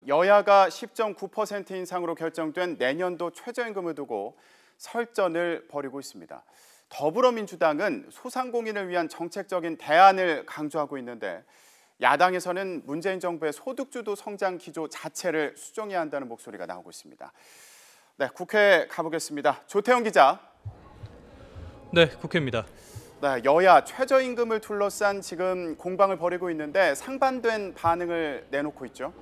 여야가 10.9% 인상으로 결정된 내년도 최저임금을 두고 설전을 벌이고 있습니다. 더불어민주당은 소상공인을 위한 정책적인 대안을 강조하고 있는데 야당에서는 문재인 정부의 소득주도 성장 기조 자체를 수정해야 한다는 목소리가 나오고 있습니다. 네, 국회 가보겠습니다. 조태영 기자. 네, 국회입니다. 네, 여야 최저임금을 둘러싼 지금 공방을 벌이고 있는데 상반된 반응을 내놓고 있죠.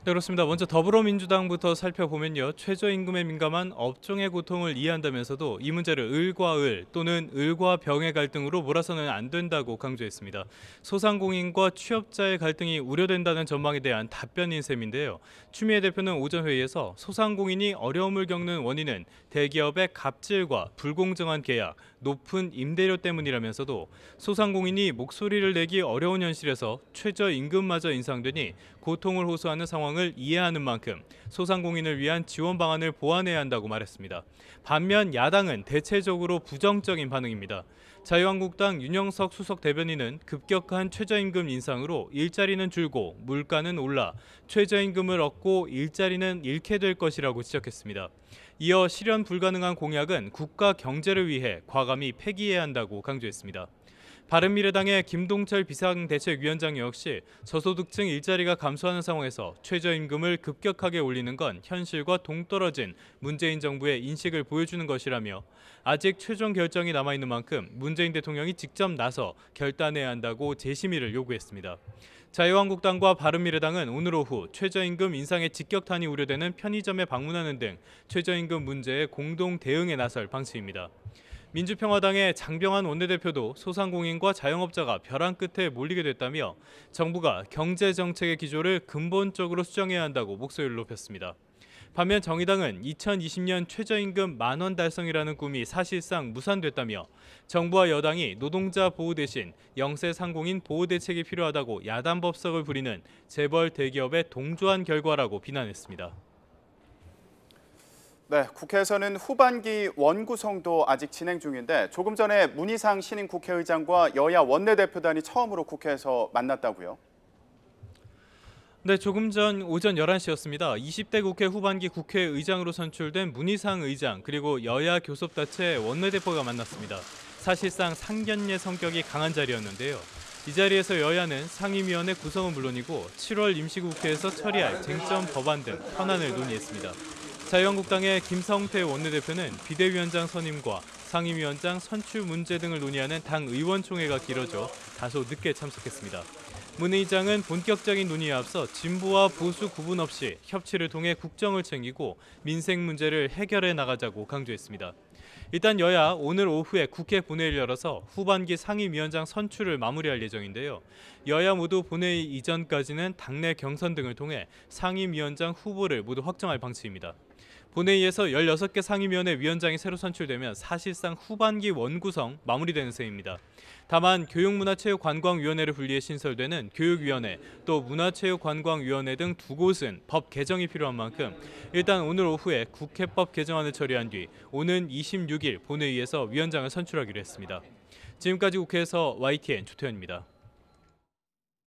네, 그렇습니다. 먼저 더불어민주당부터 살펴보면요. 최저임금에 민감한 업종의 고통을 이해한다면서도 이 문제를 을과 을 또는 을과 병의 갈등으로 몰아서는 안 된다고 강조했습니다. 소상공인과 취업자의 갈등이 우려된다는 전망에 대한 답변인 셈인데요. 추미애 대표는 오전 회의에서 소상공인이 어려움을 겪는 원인은 대기업의 갑질과 불공정한 계약, 높은 임대료 때문이라면서도 소상공인이 목소리를 내기 어려운 현실에서 최저임금마저 인상되니 고통을 호소하는 상황을 이해하는 만큼 소상공인을 위한 지원 방안을 보완해야 한다고 말했습니다. 반면 야당은 대체적으로 부정적인 반응입니다. 자유한국당 윤영석 수석 대변인은 급격한 최저임금 인상으로 일자리는 줄고 물가는 올라 최저임금을 얻고 일자리는 잃게 될 것이라고 지적했습니다. 이어 실현 불가능한 공약은 국가 경제를 위해 과감히 폐기해야 한다고 강조했습니다. 바른미래당의 김동철 비상대책위원장 역시 저소득층 일자리가 감소하는 상황에서 최저임금을 급격하게 올리는 건 현실과 동떨어진 문재인 정부의 인식을 보여주는 것이라며 아직 최종 결정이 남아있는 만큼 문재인 대통령이 직접 나서 결단해야 한다고 재심의를 요구했습니다. 자유한국당과 바른미래당은 오늘 오후 최저임금 인상의 직격탄이 우려되는 편의점에 방문하는 등 최저임금 문제에 공동 대응에 나설 방침입니다. 민주평화당의 장병환 원내대표도 소상공인과 자영업자가 벼랑 끝에 몰리게 됐다며 정부가 경제정책의 기조를 근본적으로 수정해야 한다고 목소리를 높였습니다. 반면 정의당은 2020년 최저임금 10,000원 달성이라는 꿈이 사실상 무산됐다며 정부와 여당이 노동자 보호 대신 영세 상공인 보호 대책이 필요하다고 야단 법석을 부리는 재벌 대기업의 동조한 결과라고 비난했습니다. 네, 국회에서는 후반기 원구성도 아직 진행 중인데 조금 전에 문희상 신임 국회의장과 여야 원내대표단이 처음으로 국회에서 만났다고요? 네, 조금 전 오전 11시였습니다. 20대 국회 후반기 국회의장으로 선출된 문희상 의장 그리고 여야 교섭단체 원내대표가 만났습니다. 사실상 상견례 성격이 강한 자리였는데요. 이 자리에서 여야는 상임위원회 구성은 물론이고 7월 임시국회에서 처리할 쟁점 법안 등 현안을 논의했습니다. 자유한국당의 김성태 원내대표는 비대위원장 선임과 상임위원장 선출 문제 등을 논의하는 당 의원총회가 길어져 다소 늦게 참석했습니다. 문 의장은 본격적인 논의에 앞서 진보와 보수 구분 없이 협치를 통해 국정을 챙기고 민생 문제를 해결해 나가자고 강조했습니다. 일단 여야 오늘 오후에 국회 본회의를 열어서 후반기 상임위원장 선출을 마무리할 예정인데요. 여야 모두 본회의 이전까지는 당내 경선 등을 통해 상임위원장 후보를 모두 확정할 방침입니다. 본회의에서 16개 상임위원회 위원장이 새로 선출되면 사실상 후반기 원구성 마무리되는 셈입니다. 다만 교육문화체육관광위원회를 분리해 신설되는 교육위원회, 또 문화체육관광위원회 등 두 곳은 법 개정이 필요한 만큼 일단 오늘 오후에 국회법 개정안을 처리한 뒤 오는 26일 본회의에서 위원장을 선출하기로 했습니다. 지금까지 국회에서 YTN 조태현입니다.